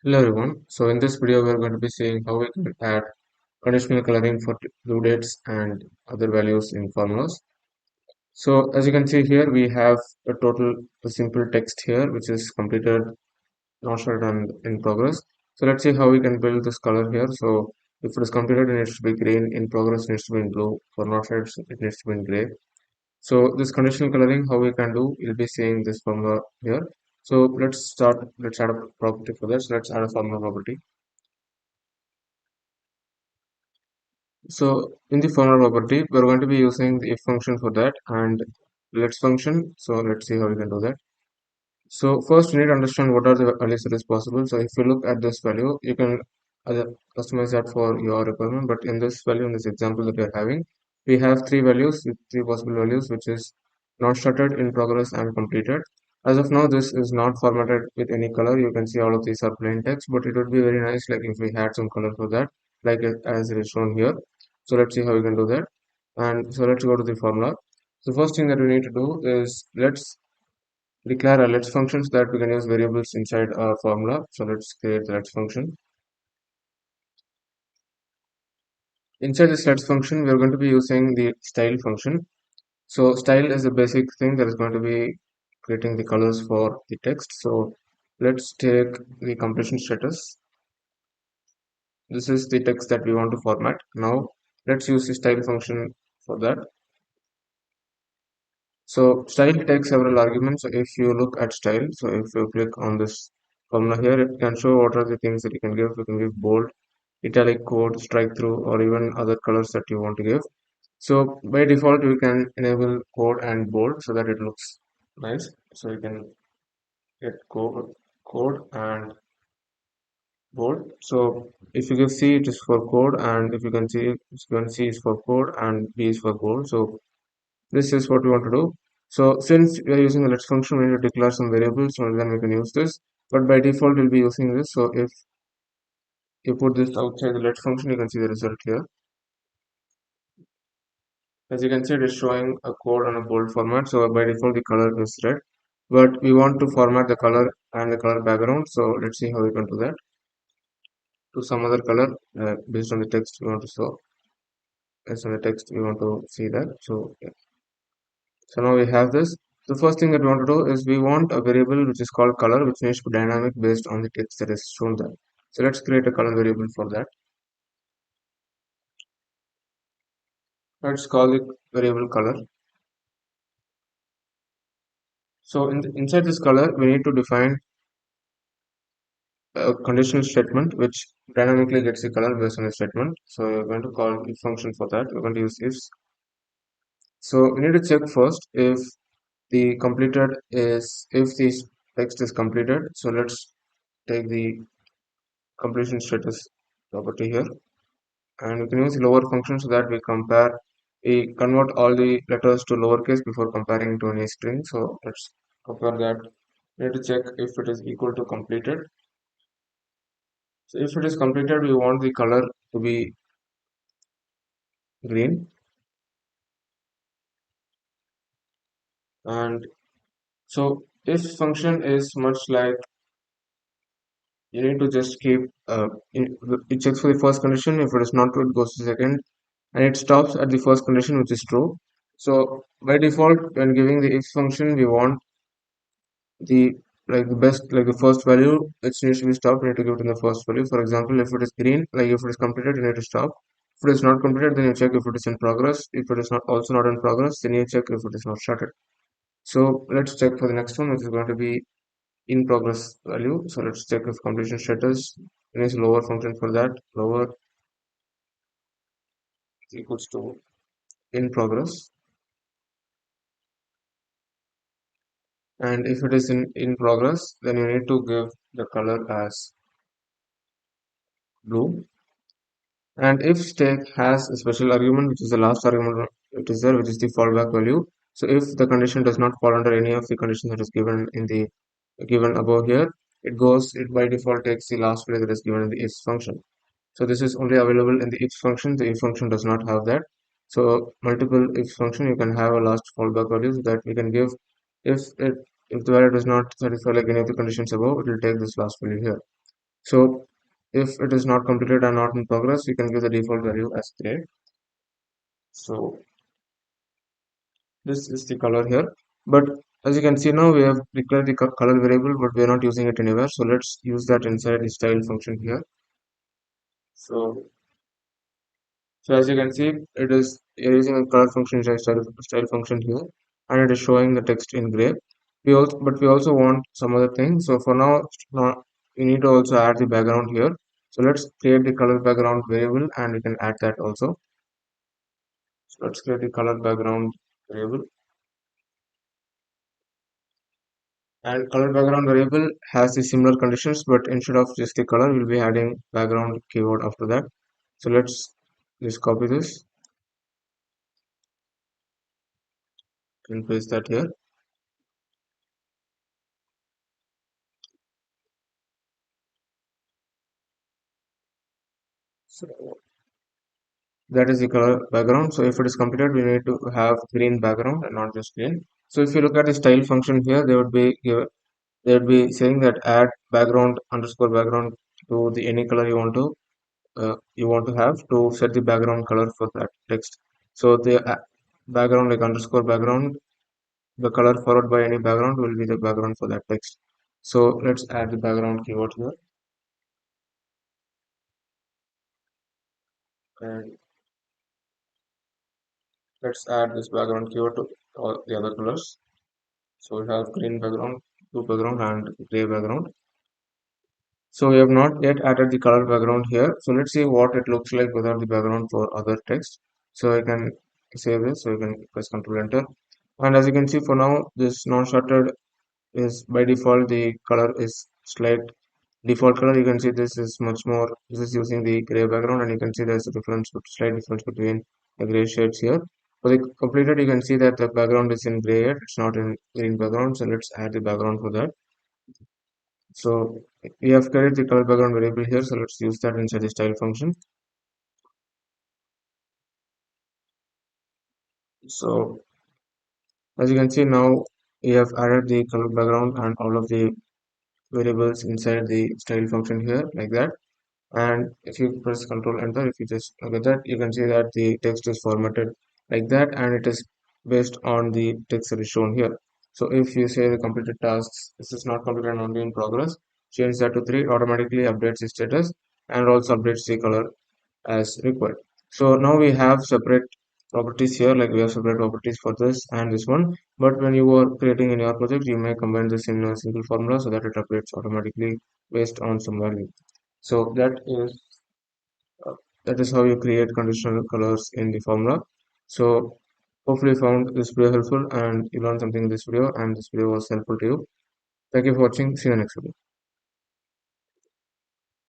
Hello everyone. So in this video, we're going to be seeing how we can add conditional coloring for due dates and other values in formulas. So as you can see here, we have a simple text here, which is completed, not started, and in progress. So let's see how we can build this color here. So if it is completed, it needs to be green. In progress, it needs to be in blue. For not started, it needs to be in gray. So this conditional coloring, how we can do, we'll be seeing this formula here. So let's add a property for this. Let's add a formula property. So in the formula property, we're going to be using the if function for that and let's function. So let's see how we can do that. So first, you need to understand what are the values that is possible. So if you look at this value, you can uh, customize that for your requirement. But in this value, in this example that we are having, we have three values, with three possible values, which is not started, in progress, and completed. As of now, this is not formatted with any color. You can see all of these are plain text, but it would be very nice, like if we had some color for that, like as it is shown here. So let's see how we can do that. And so let's go to the formula. The first thing that we need to do is let's declare a let's function so that we can use variables inside our formula. So let's create the let's function. Inside this let's function, we're going to be using the style function. So style is the basic thing that is going to be creating the colors for the text. So let's take the completion status. This is the text that we want to format. Now let's use the style function for that. So style takes several arguments. So if you look at style, so if you click on this formula here, it can show what are the things that you can give. You can give bold, italic, code, strike through, or even other colors that you want to give. So by default, we can enable code and bold so that it looks nice. So you can get code and bold. So if you give C, it is for code, and if you can see, C is for code and B is for bold. So this is what we want to do. So since we are using a let function, we need to declare some variables, so then we can use this. But by default, we'll be using this. So if you put this outside the let function, you can see the result here. As you can see, it is showing a code on a bold format. So by default, the color is red. But we want to format the color and the color background. So let's see how we can do that. To some other color based on the text we want to show. Based on the text we want to see that. So yeah. So now we have this. The first thing that we want to do is we want a variable which is called color, which needs to be dynamic based on the text that is shown there. So let's create a color variable for that. Let's call it variable color. So inside this color, we need to define a conditional statement which dynamically gets the color based on the statement. So we're going to call if function for that. We're going to use ifs. So we need to check first if the text is completed. So let's take the completion status property here, and we can use lower function so that we convert all the letters to lowercase before comparing to any string. So let's compare that. We need to check if it is equal to completed. So if it is completed, we want the color to be green, and so if function is much like, you need to just keep it checks for the first condition. If it is not true, it goes to second, and it stops at the first condition, which is true. So by default, when giving the if function, we want the the first value which needs to be stopped. You need to give it in the first value. For example, if it is green, like if it is completed, you need to stop. If it is not completed, then you check if it is in progress. If it is not also not in progress, then you check if it is not started. So let's check for the next one, which is going to be in progress value. So let's check if completion status is lower function for that. Lower is equals to in progress. And if it is in progress, then you need to give the color as blue. And if stack has a special argument, which is the last argument it is there, which is the fallback value. So if the condition does not fall under any of the conditions that is given in the given above here, it by default takes the last value that is given in the if function. So this is only available in the if function. The if function does not have that. So multiple if function, you can have a last fallback value so that we can give if it if the value does not satisfy like any of the conditions above, it will take this last value here. So if it is not completed and not in progress, we can give the default value as gray. So this is the color here. But as you can see now, we have declared the color variable, but we are not using it anywhere. So let's use that inside the style function here. So So as you can see, it is using a color function inside style function here, and it is showing the text in gray. We also want some other thing. So for now we need to also add the background here. So let's create the color background variable, and we can add that also. So let's create the color background variable, and color background variable has the similar conditions, but instead of just the color, we'll be adding background keyword after that. So let's just copy this and paste that here. So that is the color background. So if it is completed, we need to have green background and not just green. So if you look at the style function here, they would be saying that add background underscore background to the any color you want to have to set the background color for that text. So the background like underscore background, the color followed by any background will be the background for that text. So let's add the background keyword here, and let's add this background keyword to all the other colors. So we have green background, blue background, and gray background. So we have not yet added the color background here. So let's see what it looks like without the background for other text. So I can save this. So you can press Control Enter. And as you can see for now, this non-shorted is by default the color is slight default color. You can see this is much more. This is using the gray background, and you can see there's a slight difference between the gray shades here. For the completed, you can see that the background is in gray yet. It's not in green background. So let's add the background for that. So we have created the color background variable here, so let's use that inside the style function. So as you can see now, we have added the color background and all of the variables inside the style function here like that. And if you press Control Enter, if you just look at that, you can see that the text is formatted like that, and it is based on the text that is shown here. So if you say the completed tasks, this is not completed and only in progress, change that to 3, automatically updates the status and also updates the color as required. So now we have separate properties here, like we have separate properties for this and this one. But when you are creating in your project, you may combine this in a single formula so that it updates automatically based on some value. So uh, that is how you create conditional colors in the formula. So hopefully you found this video helpful and you learned something in this video, and this video was helpful to you. Thank you for watching. See you next video.